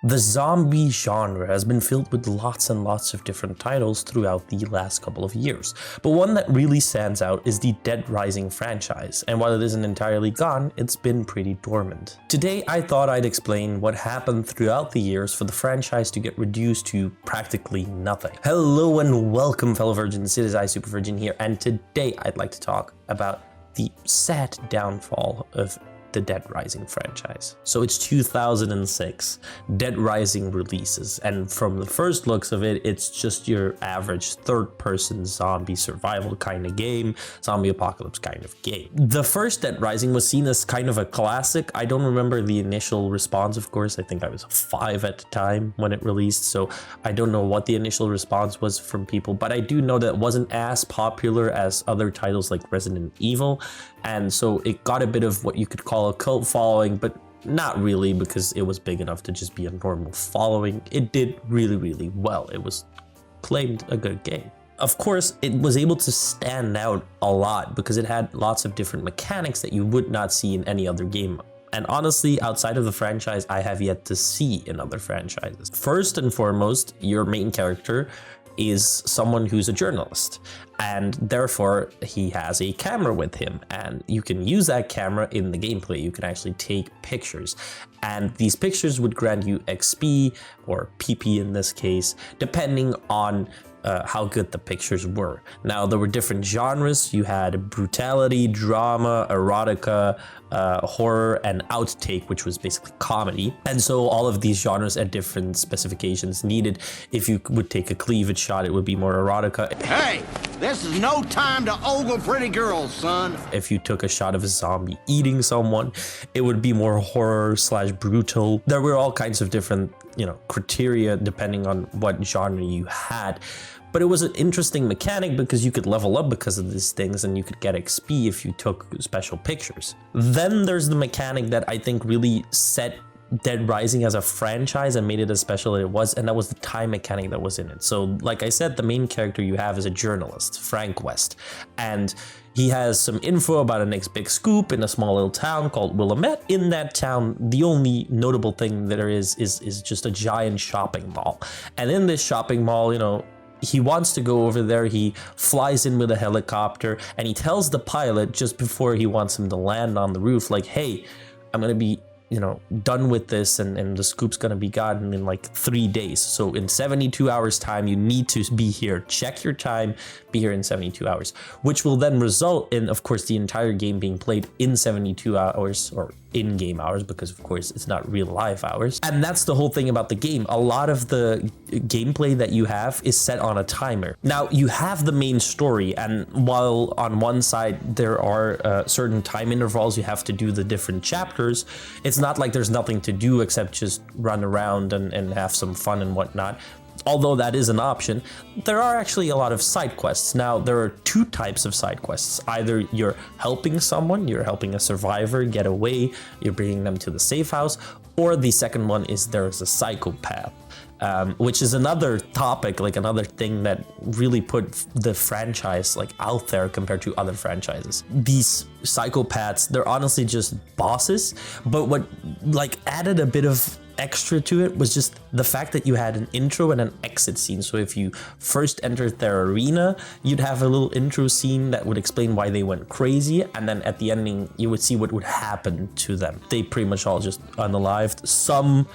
The zombie genre has been filled with lots and lots of different titles throughout the last couple of years, but one that really stands out is the Dead Rising franchise, and while it isn't entirely gone, it's been pretty dormant. Today I thought I'd explain what happened throughout the years for the franchise to get reduced to practically nothing. Hello and welcome fellow virgins, it is I Super Virgin here, and today I'd like to talk about the sad downfall of the Dead Rising franchise. So it's 2006, Dead Rising releases, and from the first looks of it, it's just your average third-person zombie survival kind of game, zombie apocalypse kind of game. The first Dead Rising was seen as kind of a classic. I don't remember the initial response, of course. I think I was 5 at the time when it released, so I don't know what the initial response was from people, but I do know that it wasn't as popular as other titles like Resident Evil, and so it got a bit of what you could call a cult following, but not really, because it was big enough to just be a normal following. It did really well. It was claimed a good game. Of course, it was able to stand out a lot because it had lots of different mechanics that you would not see in any other game. And honestly, outside of the franchise, I have yet to see in other franchises. First and foremost, your main character is someone who's a journalist, and therefore he has a camera with him, and you can use that camera in the gameplay. You can actually take pictures, and these pictures would grant you XP or PP in this case, depending on how good the pictures were. Now, there were different genres. You had brutality, drama, erotica, horror, and outtake, which was basically comedy. And so all of these genres had different specifications needed. If you would take a cleavage shot, it would be more erotica. Hey, this is no time to ogle pretty girls, son. If you took a shot of a zombie eating someone, it would be more horror / brutal. There were all kinds of different, criteria depending on what genre you had. But it was an interesting mechanic because you could level up because of these things, and you could get XP if you took special pictures. Then there's the mechanic that I think really set Dead Rising as a franchise and made it as special as it was, and that was the time mechanic that was in it. So like I said, the main character you have is a journalist, Frank West, and he has some info about a next big scoop in a small little town called Willamette. In that town, the only notable thing that there is just a giant shopping mall, and in this shopping mall, he wants to go over there. He flies in with a helicopter, and he tells the pilot just before he wants him to land on the roof, like, hey, I'm gonna be done with this, and the scoop's gonna be gotten in like 3 days. So in 72 hours time, you need to be here. Check your time, be here in 72 hours, which will then result in, of course, the entire game being played in 72 hours, or in-game hours, because of course it's not real life hours. And that's the whole thing about the game. A lot of the gameplay that you have is set on a timer. Now, you have the main story, and while on one side there are certain time intervals you have to do the different chapters, it's not like there's nothing to do except just run around and have some fun and whatnot. Although that is an option, there are actually a lot of side quests. Now, there are 2 types of side quests. Either you're helping someone, you're helping a survivor get away, you're bringing them to the safe house, or the second one is there's a psychopath, which is another topic, like another thing that really put the franchise out there compared to other franchises. These psychopaths, they're honestly just bosses, but what added a bit of extra to it was just the fact that you had an intro and an exit scene. So if you first entered their arena, you'd have a little intro scene that would explain why they went crazy, and then at the ending you would see what would happen to them. They pretty much all just unalived. Some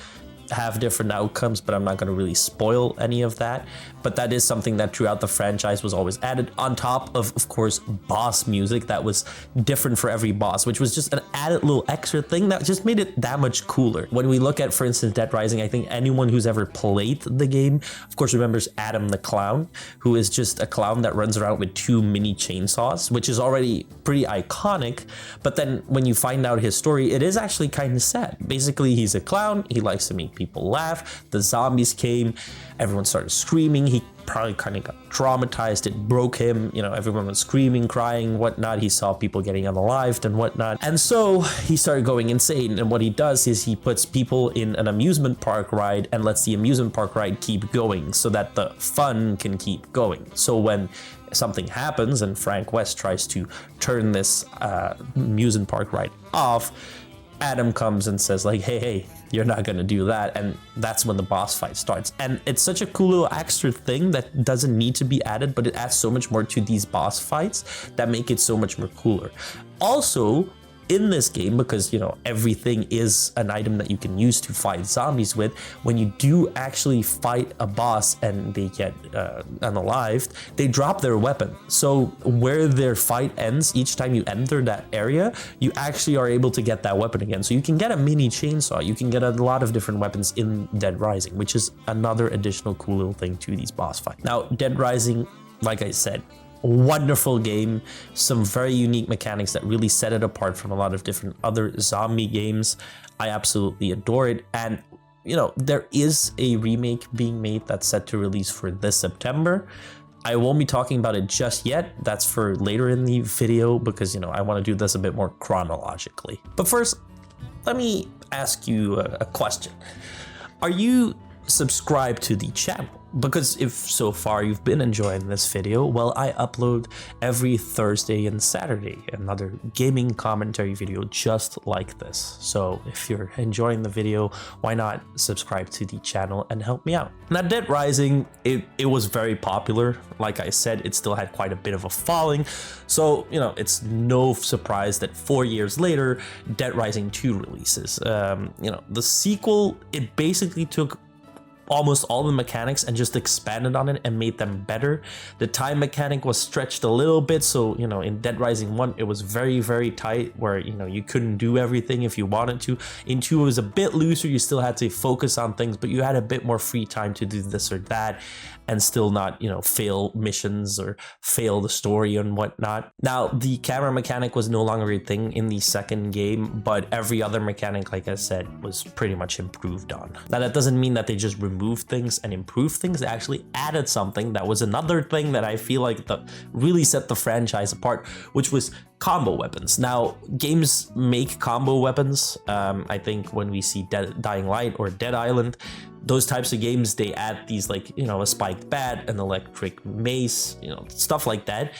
have different outcomes, but I'm not going to really spoil any of that. But that is something that throughout the franchise was always added, on top of course, boss music that was different for every boss, which was just an added little extra thing that just made it that much cooler. When we look at, for instance, Dead Rising, I think anyone who's ever played the game, of course, remembers Adam the Clown, who is just a clown that runs around with 2 mini chainsaws, which is already pretty iconic. But then when you find out his story, it is actually kind of sad. Basically, he's a clown, he likes to make people laugh, the zombies came, everyone started screaming, he probably kind of got traumatized, it broke him, everyone was screaming, crying, whatnot, he saw people getting unalived and whatnot, and so he started going insane. And what he does is he puts people in an amusement park ride and lets the amusement park ride keep going so that the fun can keep going. So when something happens and Frank West tries to turn this amusement park ride off, Adam comes and says hey, you're not gonna do that, and that's when the boss fight starts. And it's such a cool little extra thing that doesn't need to be added, but it adds so much more to these boss fights that make it so much more cooler. Also, in this game, because you know everything is an item that you can use to fight zombies with, when you do actually fight a boss and they get unalived, they drop their weapon. So where their fight ends, each time you enter that area, you actually are able to get that weapon again. So you can get a mini chainsaw, you can get a lot of different weapons in Dead Rising, which is another additional cool little thing to these boss fights. Now, Dead Rising, like I said, wonderful game, some very unique mechanics that really set it apart from a lot of different other zombie games. I absolutely adore it, and you know, there is a remake being made that's set to release for this September. I won't be talking about it just yet. That's for later in the video, because you know I want to do this a bit more chronologically. But first, let me ask you a question. Are you subscribed to the channel? Because if so far you've been enjoying this video, well, I upload every Thursday and Saturday another gaming commentary video just like this. So if you're enjoying the video, why not subscribe to the channel and help me out? Now, Dead Rising, it was very popular. Like I said, it still had quite a bit of a following. So, you know, it's no surprise that 4 years later, Dead Rising 2 releases. You know, the sequel, it basically took almost all the mechanics and just expanded on it and made them better. The time mechanic was stretched a little bit, so you know, in Dead Rising 1 it was very, very tight, where you know you couldn't do everything if you wanted to. In 2 it was a bit looser, you still had to focus on things, but you had a bit more free time to do this or that and still not, you know, fail missions or fail the story and whatnot. Now, the camera mechanic was no longer a thing in the second game, but every other mechanic, like I said, was pretty much improved on. Now, that doesn't mean that they just removed things and improved things. They actually added something that was another thing that I feel like really set the franchise apart, which was combo weapons. Now, games make combo weapons. I think when we see Dying Light or Dead Island, those types of games, they add these, like, you know, a spiked bat, an electric mace, you know, stuff like that.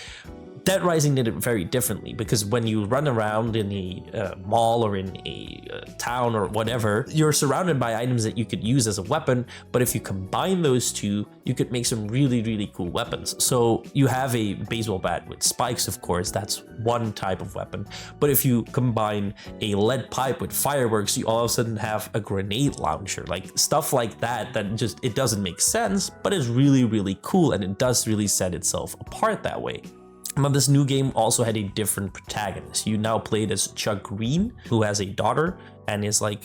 Dead Rising did it very differently, because when you run around in a mall or in a town or whatever, you're surrounded by items that you could use as a weapon, but if you combine those two, you could make some really, really cool weapons. So you have a baseball bat with spikes, of course, that's one type of weapon, but if you combine a lead pipe with fireworks, you all of a sudden have a grenade launcher, like stuff like that, that just, it doesn't make sense, but it's really, really cool, and it does really set itself apart that way. But this new game also had a different protagonist. You now played as Chuck Green, who has a daughter and is like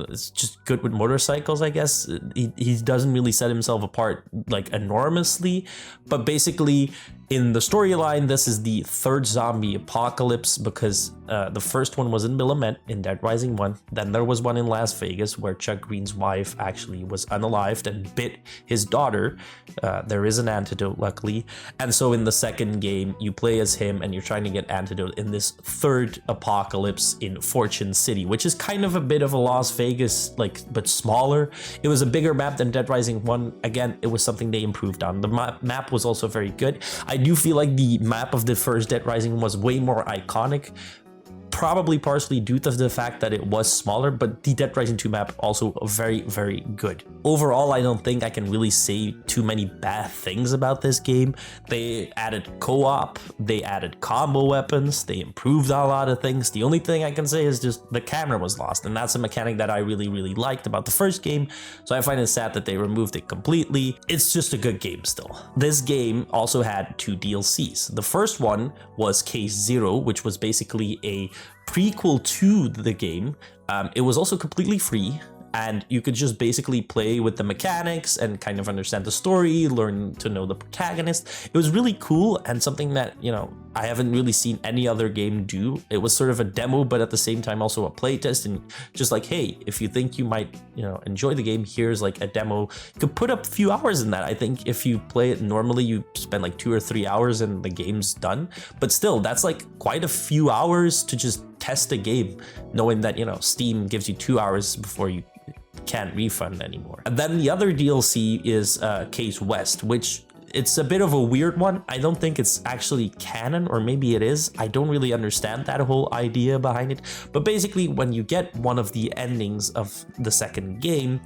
is just good with motorcycles, I guess. He doesn't really set himself apart like enormously, but basically in the storyline, this is the third zombie apocalypse, because the first one was in Willamette in Dead Rising 1. Then there was one in Las Vegas where Chuck Green's wife actually was unalived and bit his daughter. There is an antidote, luckily. And so in the second game, you play as him and you're trying to get antidote in this third apocalypse in Fortune City, which is kind of a bit of a Las Vegas, like, but smaller. It was a bigger map than Dead Rising 1. Again, it was something they improved on. The map was also very good. I do feel like the map of the first Dead Rising was way more iconic, probably partially due to the fact that it was smaller, but the Dead Rising 2 map also very, very good. Overall, I don't think I can really say too many bad things about this game. They added co-op, they added combo weapons, they improved a lot of things. The only thing I can say is just the camera was lost, and that's a mechanic that I really, really liked about the first game, so I find it sad that they removed it completely. It's just a good game still. This game also had 2 DLCs. The first one was Case Zero, which was basically a prequel to the game. It was also completely free, and you could just basically play with the mechanics and kind of understand the story, learn to know the protagonist. It was really cool, and something that, you know, I haven't really seen any other game do. It was sort of a demo, but at the same time also a playtest, and just like, hey, if you think you might, you know, enjoy the game, here's like a demo. You could put up a few hours in that. I think if you play it normally, you spend like 2 or 3 hours and the game's done, but still, that's like quite a few hours to just test a game, knowing that, you know, Steam gives you 2 hours before you can't refund anymore. And then the other DLC is Case West, which it's a bit of a weird one. I don't think it's actually canon, or maybe it is. I don't really understand that whole idea behind it. But basically, when you get one of the endings of the second game,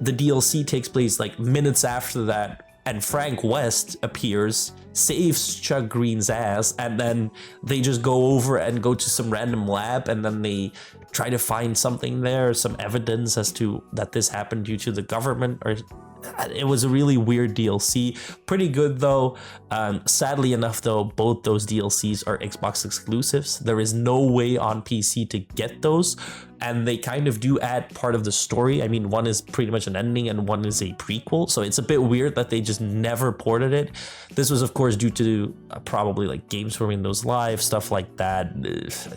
the DLC takes place like minutes after that, and Frank West appears, saves Chuck Green's ass, and then they just go over and go to some random lab, and then they try to find something there, some evidence as to that this happened due to the government. Or it was a really weird DLC. Pretty good though. Sadly enough though, both those DLCs are Xbox exclusives. There is no way on PC to get those, and they kind of do add part of the story. I mean, one is pretty much an ending and one is a prequel, so it's a bit weird that they just never ported it. This was of course due to probably like games for Windows Live, stuff like that.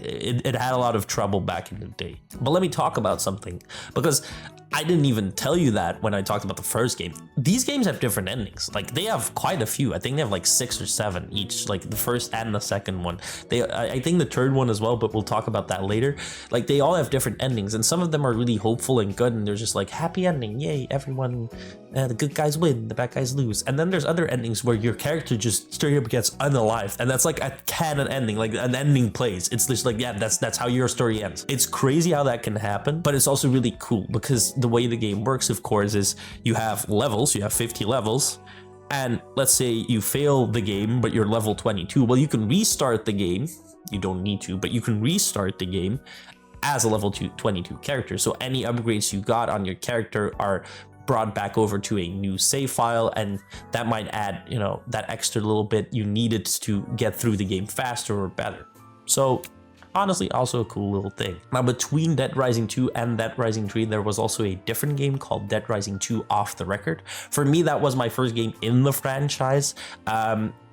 It had a lot of trouble back in the day. But let me talk about something, because I didn't even tell you that when I talked about the first game. These games have different endings. Like, they have quite a few. I think they have like 6 or 7 each, like the first and the second one. I think the third one as well, but we'll talk about that later. Like, they all have different endings, and some of them are really hopeful and good, and they're just like, happy ending, yay, everyone, the good guys win, the bad guys lose. And then there's other endings where your character just straight up gets unalived, and that's like a canon ending, like an ending plays. It's just like, yeah, that's how your story ends. It's crazy how that can happen, but it's also really cool because the way the game works, of course, is you have levels, you have 50 levels, and let's say you fail the game, but you're level 22. Well, you can restart the game. You don't need to, but you can restart the game as a level 22 character. So any upgrades you got on your character are brought back over to a new save file, and that might add, you know, that extra little bit you needed to get through the game faster or better. So honestly, also a cool little thing. Now, between Dead Rising 2 and Dead Rising 3, there was also a different game called Dead Rising 2 Off the Record. For me, that was my first game in the franchise.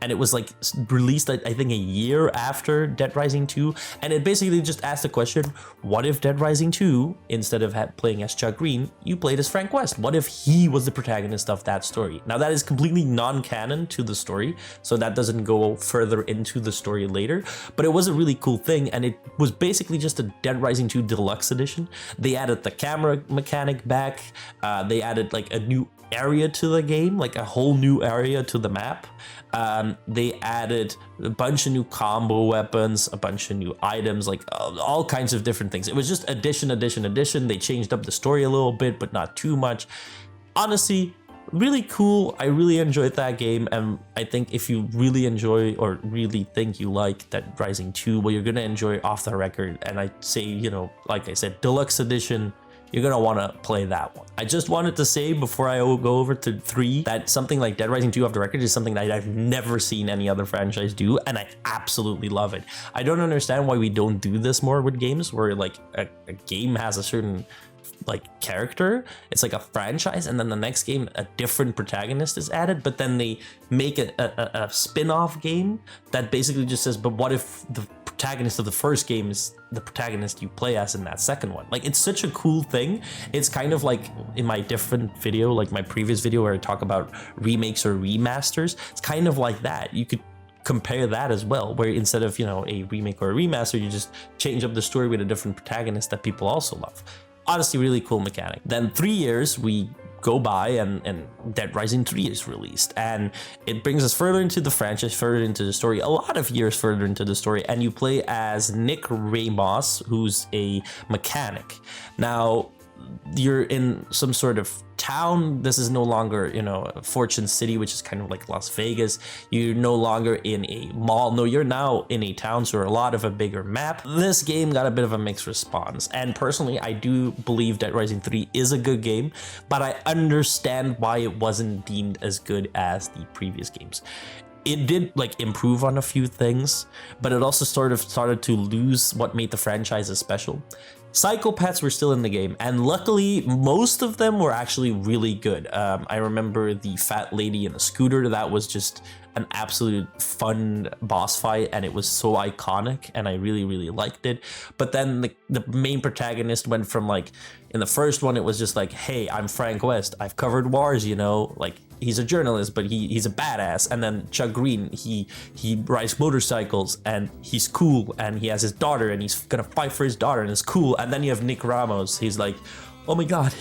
And it was like released, I think, a year after Dead Rising 2. And it basically just asked the question, what if Dead Rising 2, instead of playing as Chuck Green, you played as Frank West? What if he was the protagonist of that story? Now, that is completely non-canon to the story, so that doesn't go further into the story later. But it was a really cool thing, and it was basically just a Dead Rising 2 Deluxe Edition. They added the camera mechanic back. They added like a new area to the game, like a whole new area to the map. They added a bunch of new combo weapons, a bunch of new items, like all kinds of different things. It was just addition. They changed up the story a little bit, but not too much. Honestly, really cool. I really enjoyed that game, and I think if you really enjoy or really think you like Dead Rising 2, well, you're gonna enjoy Off the Record. And I'd say, you know, like I said, Deluxe Edition, you're gonna want to play that one. I just wanted to say before I go over to 3 that something like Dead Rising 2 Off the Record is something that I've never seen any other franchise do, and I absolutely love it. I don't understand why we don't do this more with games, where like a game has a certain like character, it's like a franchise, and then the next game a different protagonist is added, but then they make a spin-off game that basically just says, but what if the protagonist of the first game is the protagonist you play as in that second one? Like, it's such a cool thing. It's kind of like in my different video, like my previous video where I talk about remakes or remasters, it's kind of like that. You could compare that as well, where instead of, you know, a remake or a remaster, you just change up the story with a different protagonist that people also love. Honestly, really cool mechanic. Then 3 years we go by, and Dead Rising 3 is released, and it brings us further into the franchise, further into the story, a lot of years further into the story, and you play as Nick Ramos, who's a mechanic. Now, you're in some sort of town. This is no longer, you know, Fortune City, which is kind of like Las Vegas. You're no longer in a mall. No, you're now in a town, so a lot of a bigger map. This game got a bit of a mixed response, and personally, I do believe Dead Rising 3 is a good game, but I understand why it wasn't deemed as good as the previous games. It did like improve on a few things, but it also sort of started to lose what made the franchises special. Psychopaths were still in the game, and luckily most of them were actually really good. I remember the fat lady in a scooter. That was just an absolute fun boss fight, and it was so iconic, and I really liked it. But then the main protagonist went from, like, in the first one it was just like, hey, I'm Frank West, I've covered wars, you know, like, he's a journalist, but he's a badass. And then Chuck Green, he rides motorcycles, and he's cool, and he has his daughter, and he's gonna fight for his daughter, and it's cool. And then you have Nick Ramos, he's like, oh my god,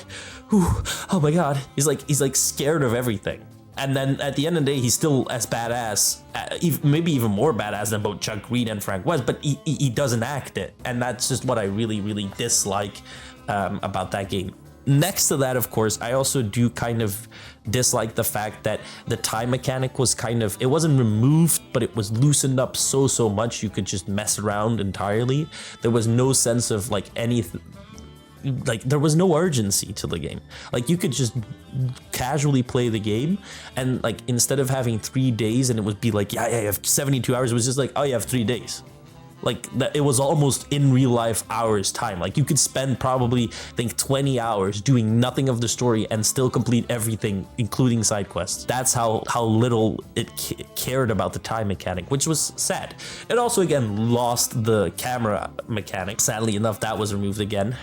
oh my god, he's like scared of everything. And then at the end of the day, he's still as badass, maybe even more badass than both Chuck Reed and Frank West, but he doesn't act it. And that's just what I really, really dislike about that game. Next to that, of course, I also do kind of dislike the fact that the time mechanic was it wasn't removed, but it was loosened up so much you could just mess around entirely. There was no sense of like anything. Like there was no urgency to the game. Like you could just casually play the game, and like instead of having 3 days and it would be like, yeah, you have 72 hours, it was just like, oh, you have 3 days. Like that, it was almost in real life hours time. Like you could spend probably, I think, 20 hours doing nothing of the story and still complete everything, including side quests. That's how little it cared about the time mechanic, which was sad. It also again lost the camera mechanic. Sadly enough, that was removed again.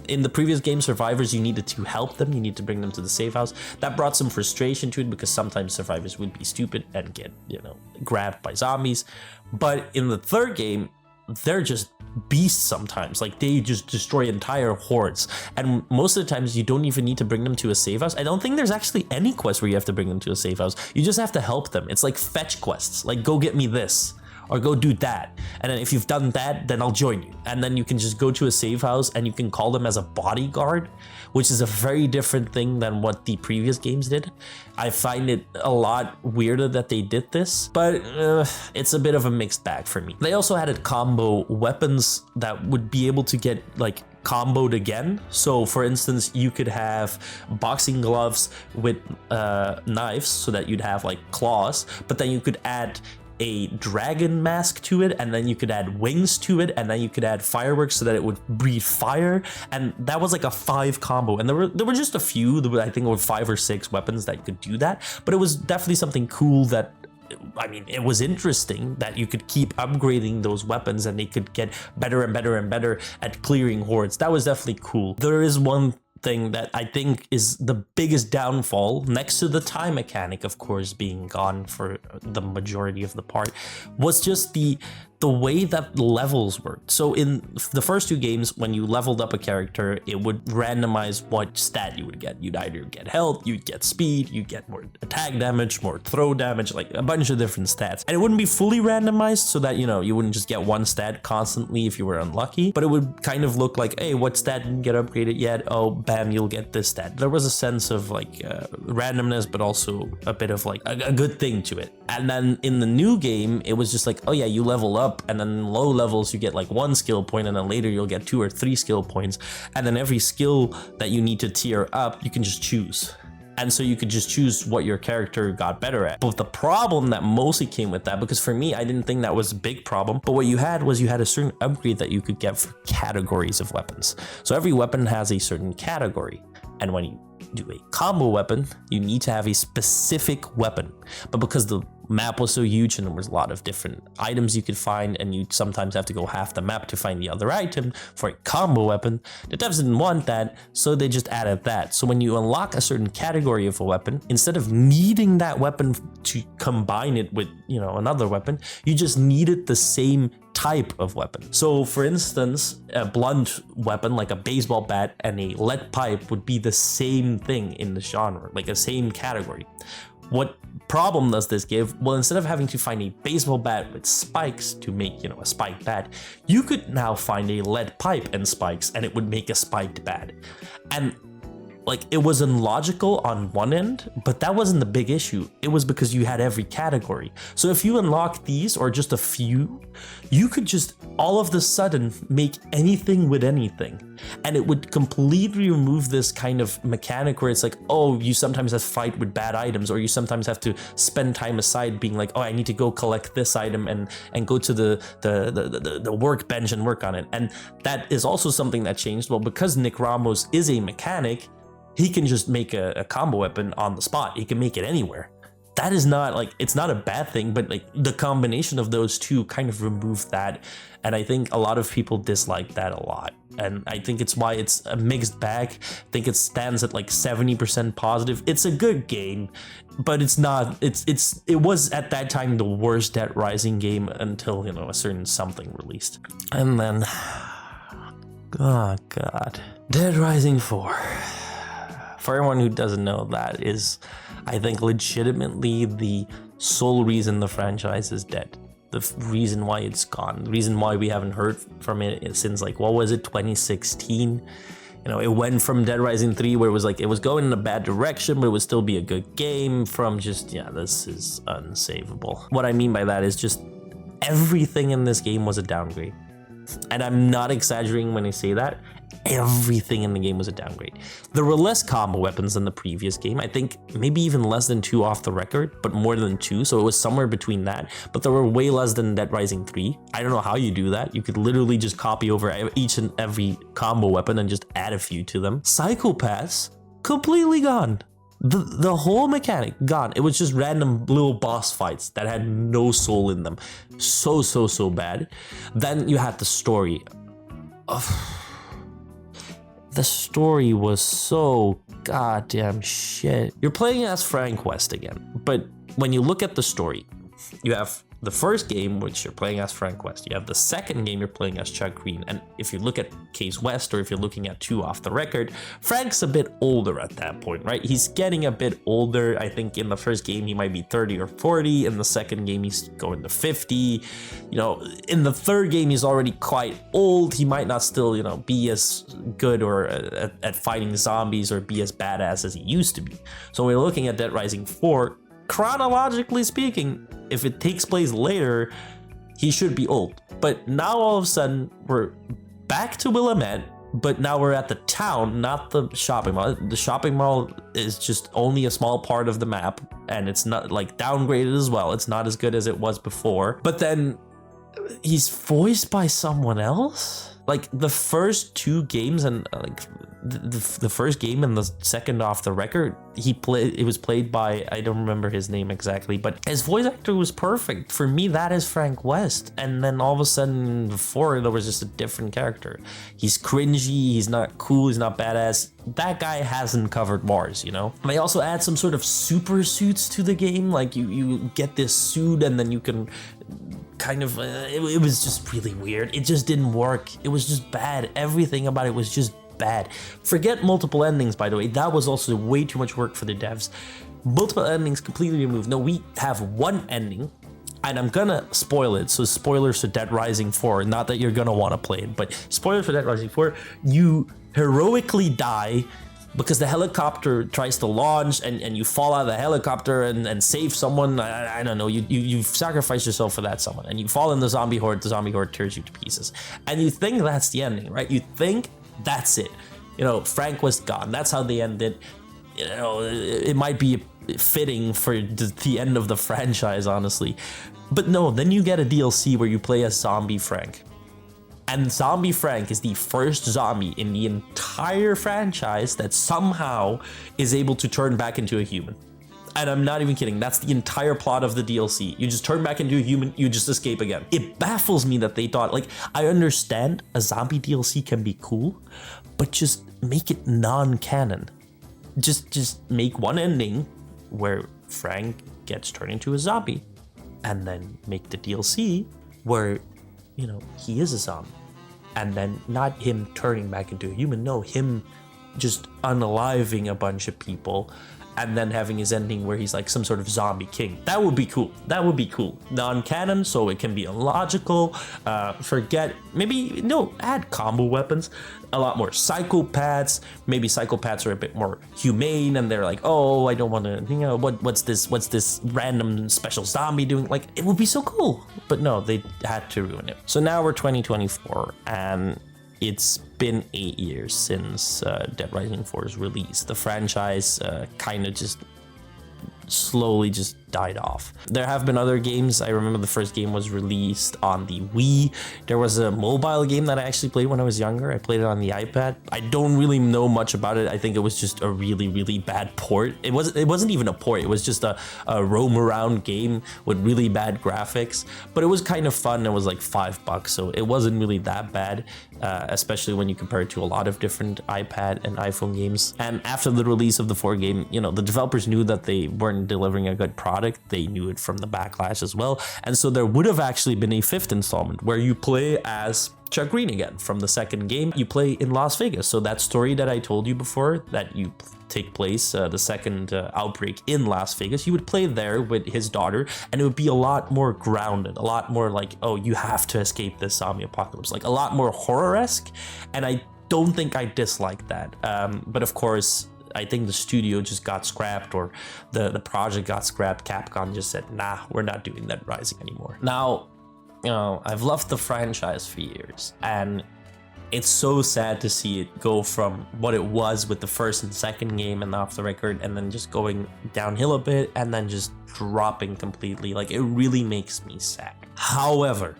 In the previous game, survivors, you needed to help them. You need to bring them to the safe house. That brought some frustration to it because sometimes survivors would be stupid and get, grabbed by zombies. But in the third game, they're just beasts sometimes. Like they just destroy entire hordes, and most of the times you don't even need to bring them to a safe house. I don't think there's actually any quest where you have to bring them to a safe house. You just have to help them. It's like fetch quests, like go get me this or go do that, and then if you've done that, then I'll join you. And then you can just go to a safe house and you can call them as a bodyguard, which is a very different thing than what the previous games did. I find it a lot weirder that they did this, but it's a bit of a mixed bag for me. They also added combo weapons that would be able to get like comboed again. So for instance, you could have boxing gloves with knives so that you'd have like claws, but then you could add a dragon mask to it, and then you could add wings to it, and then you could add fireworks so that it would breathe fire. And that was like a 5 combo, and there were just a few. I think there were 5 or 6 weapons that could do that, but it was definitely something cool that, I mean, it was interesting that you could keep upgrading those weapons and they could get better and better and better at clearing hordes. That was definitely cool. There is one thing that I think is the biggest downfall, next to the time mechanic, of course, being gone for the majority of the part, was just the way that levels worked. So in the first 2 games, when you leveled up a character, it would randomize what stat you would get. You'd either get health, you'd get speed, you'd get more attack damage, more throw damage, like a bunch of different stats. And it wouldn't be fully randomized so that, you wouldn't just get one stat constantly if you were unlucky, but it would kind of look like, hey, what stat didn't get upgraded yet? Oh, bam, you'll get this stat. There was a sense of like randomness, but also a bit of like a good thing to it. And then in the new game, it was just like, oh yeah, you level up, and then in low levels you get like 1 skill point, and then later you'll get 2 or 3 skill points, and then every skill that you need to tier up you can just choose. And so you could just choose what your character got better at. But the problem that mostly came with that, because for me, I didn't think that was a big problem, but what you had was you had a certain upgrade that you could get for categories of weapons. So every weapon has a certain category, and when you do a combo weapon, you need to have a specific weapon. But because the map was so huge and there was a lot of different items you could find, and you sometimes have to go half the map to find the other item for a combo weapon, the devs didn't want that, so they just added that. So when you unlock a certain category of a weapon, instead of needing that weapon to combine it with, another weapon, you just needed the same type of weapon. So for instance, a blunt weapon like a baseball bat and a lead pipe would be the same thing in the genre, like a same category. What problem does this give? Well, instead of having to find a baseball bat with spikes to make, a spiked bat, you could now find a lead pipe and spikes, and it would make a spiked bat. And like, it was illogical on one end, but that wasn't the big issue. It was because you had every category. So if you unlock these, or just a few, you could just all of the sudden make anything with anything. And it would completely remove this kind of mechanic where it's like, oh, you sometimes have to fight with bad items, or you sometimes have to spend time aside being like, oh, I need to go collect this item and go to the workbench and work on it. And that is also something that changed. Well, because Nick Ramos is a mechanic, he can just make a combo weapon on the spot. He can make it anywhere. That is not like, it's not a bad thing, but like the combination of those two kind of removed that. And I think a lot of people dislike that a lot. And I think it's why it's a mixed bag. I think it stands at like 70% positive. It's a good game, but it's not, it was at that time the worst Dead Rising game until, a certain something released. And then, oh God, Dead Rising 4. For everyone who doesn't know, that is, I think, legitimately the sole reason the franchise is dead. The reason why it's gone. The reason why we haven't heard from it since, like, what was it, 2016? You know, it went from Dead Rising 3, where it was like, it was going in a bad direction, but it would still be a good game, from just, yeah, this is unsavable. What I mean by that is just everything in this game was a downgrade. And I'm not exaggerating when I say that. Everything in the game was a downgrade. There were less combo weapons than the previous game. I think maybe even less than 2 off the record, but more than 2. So it was somewhere between that. But there were way less than Dead Rising 3. I don't know how you do that. You could literally just copy over each and every combo weapon and just add a few to them. Psychopaths, completely gone. The whole mechanic, gone. It was just random little boss fights that had no soul in them. So bad. Then you had the story. The story was so goddamn shit. You're playing as Frank West again, but when you look at the story, you have the first game, which you're playing as Frank West. You have the second game, you're playing as Chuck Green. And if you look at Case West, or if you're looking at 2 off the record, Frank's a bit older at that point, right? He's getting a bit older. I think in the first game, he might be 30 or 40. In the second game, he's going to 50. You know, in the third game, he's already quite old. He might not still, you know, be as good or at fighting zombies or be as badass as he used to be. So when we're looking at Dead Rising 4, chronologically speaking, if it takes place later, he should be old. But now all of a sudden, we're back to Willamette, but now we're at the town, not the shopping mall. The shopping mall is just only a small part of the map, and it's not, like, downgraded as well. It's not as good as it was before. But then he's voiced by someone else? Like, the first 2 games, and like the first game and the second off the record, it was played by, I don't remember his name exactly, but his voice actor was perfect. For me, that is Frank West. And then all of a sudden, before, there was just a different character. He's cringy, he's not cool, he's not badass. That guy hasn't covered Mars, you know? They also add some sort of super suits to the game. Like, you get this suit and then you can kind of, it was just really weird. It just didn't work. It was just bad. Everything about it was just bad. Forget multiple endings, by the way. That was also way too much work for the devs. Multiple endings completely removed. No, we have one ending, and I'm gonna spoil it. So spoilers for Dead Rising 4. Not that you're gonna want to play it, but spoilers for Dead Rising 4. You heroically die because the helicopter tries to launch, and you fall out of the helicopter and save someone. I don't know, you sacrifice yourself for that someone, and you fall in the zombie horde tears you to pieces. And you think that's the ending, right? You think that's it. You know, Frank was gone. That's how they ended. You know, it might be fitting for the end of the franchise, honestly. But no, then you get a DLC where you play as Zombie Frank. And Zombie Frank is the first zombie in the entire franchise that somehow is able to turn back into a human. And I'm not even kidding. That's the entire plot of the DLC. You just turn back into a human, you just escape again. It baffles me that they thought, like, I understand a zombie DLC can be cool, but just make it non-canon. Just make one ending where Frank gets turned into a zombie, and then make the DLC where, you know, he is a zombie. And then not him turning back into a human, no, him just unaliving a bunch of people, and then having his ending where he's like some sort of zombie king. That would be cool. That would be cool. Non-canon, so it can be illogical. Add combo weapons. A lot more psychopaths. Maybe psychopaths are a bit more humane, and they're like, oh, I don't want to, you know, what's this random special zombie doing? Like, it would be so cool. But no, they had to ruin it. So now we're 2024, and it's been 8 years since Dead Rising 4's release. The franchise kind of just slowly just died off. There have been other games. I remember the first game was released on the Wii. There was a mobile game that I actually played when I was younger. I played it on the iPad. I don't really know much about it. I think it was just a really, really bad port. It wasn't even a port. It was just a roam around game with really bad graphics, but it was kind of fun. It was like $5, so it wasn't really that bad, especially when you compare it to a lot of different iPad and iPhone games. And after the release of the 4 game, you know, the developers knew that they weren't delivering a good product. product. They knew it from the backlash as well. And so there would have actually been a 5th installment where you play as Chuck Green again from the 2nd game. You play in Las Vegas. So that story that I told you before, that you take place, the 2nd outbreak in Las Vegas, you would play there with his daughter, and it would be a lot more grounded, a lot more like, oh, you have to escape this zombie apocalypse, like a lot more horror-esque. And I don't think I dislike that. But of course, I think the studio just got scrapped, or the project got scrapped. Capcom just said, nah, we're not doing Dead Rising anymore. Now, you know, I've loved the franchise for years, and it's so sad to see it go from what it was with the 1st and 2nd game and Off the Record, and then just going downhill a bit and then just dropping completely. Like, it really makes me sad. However,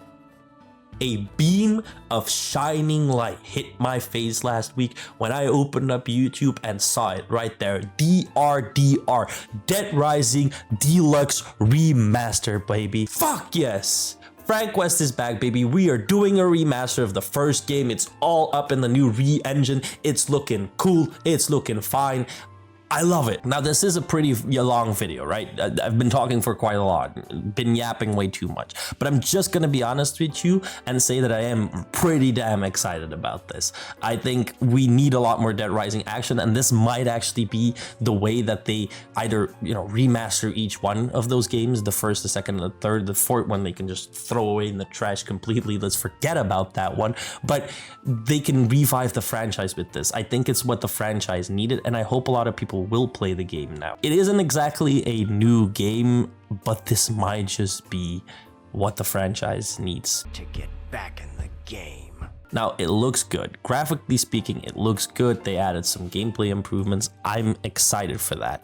a beam of shining light hit my face last week when I opened up YouTube and saw it right there. DRDR, Dead Rising Deluxe Remaster, baby. Fuck yes! Frank West is back, baby. We are doing a remaster of the 1st game. It's all up in the new re-engine. It's looking cool. It's looking fine. I love it. Now, this is a pretty long video, right? I've been talking for quite a lot, been yapping way too much, but I'm just gonna be honest with you and say that I am pretty damn excited about this. I think we need a lot more Dead Rising action, and this might actually be the way that they either, you know, remaster each one of those games, the 1st, the 2nd, the 3rd, the 4th one they can just throw away in the trash completely. Let's forget about that one, but they can revive the franchise with this. I think it's what the franchise needed, and I hope a lot of people will play the game now. It isn't exactly a new game, but this might just be what the franchise needs to get back in the game. Now, it looks good. Graphically speaking, it looks good. They added some gameplay improvements. I'm excited for that.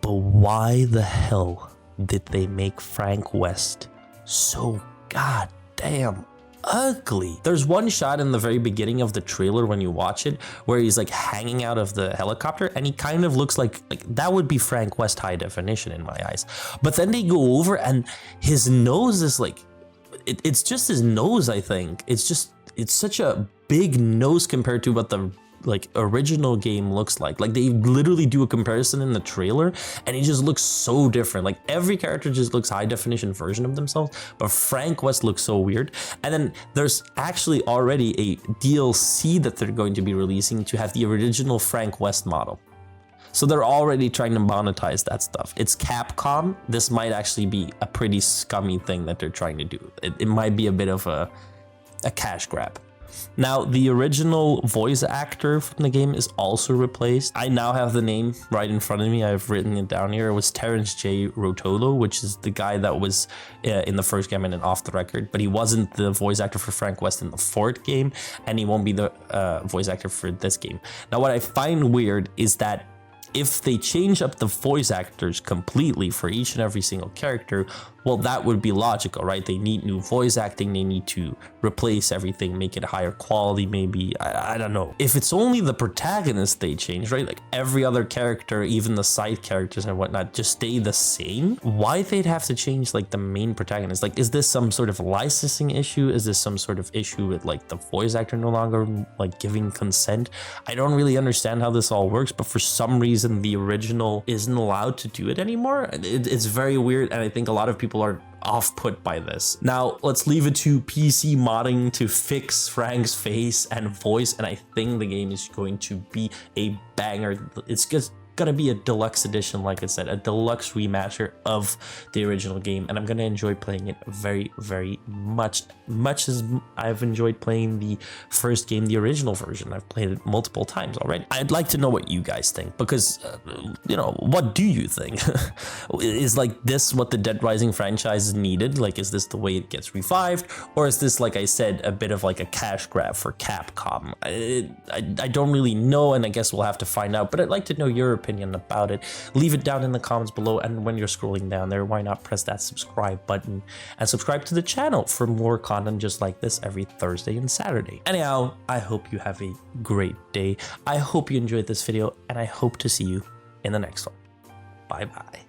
But why the hell did they make Frank West so goddamn ugly? There's one shot in the very beginning of the trailer when you watch it where he's like hanging out of the helicopter, and he kind of looks like that would be Frank West high definition in my eyes. But then they go over and his nose is like, it's just his nose. I think it's such a big nose compared to what the original game looks like. Like, they literally do a comparison in the trailer, and it just looks so different. Like, every character just looks high definition version of themselves, but Frank West looks so weird. And then there's actually already a DLC that they're going to be releasing to have the original Frank West model. So they're already trying to monetize that stuff. It's Capcom. This might actually be a pretty scummy thing that they're trying to do. It might be a bit of a cash grab. Now, the original voice actor from the game is also replaced. I now have the name right in front of me. I've written it down here. It was Terrence J. Rotolo, which is the guy that was in the 1st game and in Off the Record, but he wasn't the voice actor for Frank West in the 4th game, and he won't be the voice actor for this game. Now, what I find weird is that if they change up the voice actors completely for each and every single character, well, that would be logical, right? They need new voice acting. They need to replace everything, make it higher quality, maybe. I don't know. If it's only the protagonist they change, right? Like, every other character, even the side characters and whatnot, just stay the same. Why they'd have to change, like, the main protagonist? Like, is this some sort of licensing issue? Is this some sort of issue with, like, the voice actor no longer, like, giving consent? I don't really understand how this all works, but for some reason, the original isn't allowed to do it anymore. It's very weird, and I think a lot of people are off-put by this. Now, let's leave it to PC modding to fix Frank's face and voice, and I think the game is going to be a banger. It's just gonna be a deluxe edition, like I said, a deluxe remaster of the original game, and I'm gonna enjoy playing it very, very much as I've enjoyed playing the 1st game, the original version. I've played it multiple times already. I'd like to know what you guys think, because you know, what do you think? Is like this what the Dead Rising franchise needed? Like, is this the way it gets revived, or is this, like I said, a bit of like a cash grab for Capcom? I don't really know, and I guess we'll have to find out, but I'd like to know your opinion about it. Leave it down in the comments below, and when you're scrolling down there, why not press that subscribe button and subscribe to the channel for more content just like this every Thursday and Saturday. Anyhow, I hope you have a great day. I hope you enjoyed this video, and I hope to see you in the next one. Bye bye.